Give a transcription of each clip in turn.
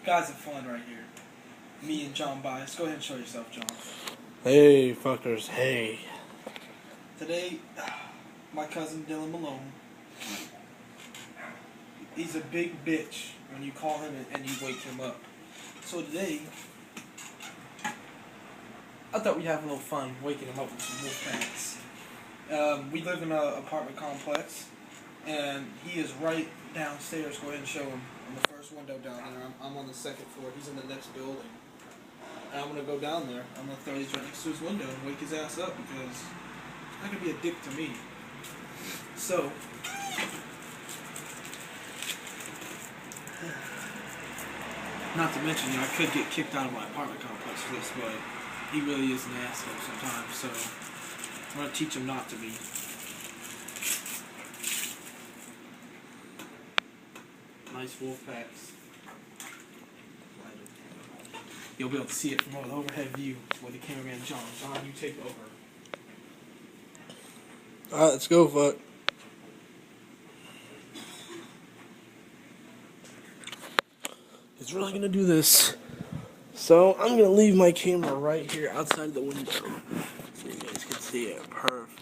Guys have fun right here. Me and John Bias. Go ahead and show yourself, John. Hey, fuckers, hey. Today, my cousin Dylan Malone, he's a big bitch when you call him and you wake him up. So today, I thought we'd have a little fun waking him up with some wolf pants. We live in an apartment complex, and he is right downstairs. Go ahead and show him on the first window down there. I'm on the second floor. He's in the next building. And I'm going to go down there. I'm going to throw these right next to his window and wake his ass up because he's not going to be a dick to me. So, not to mention, I could get kicked out of my apartment complex for this, but he really is an asshole sometimes, so I'm going to teach him not to be. Nice wolf packs. You'll be able to see it from the overhead view with the cameraman John. John, you take over. Alright, let's go, fuck. He's really gonna do this. So, I'm gonna leave my camera right here outside the window so you guys can see it perfectly.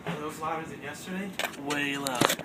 Are those louder than yesterday? Way louder.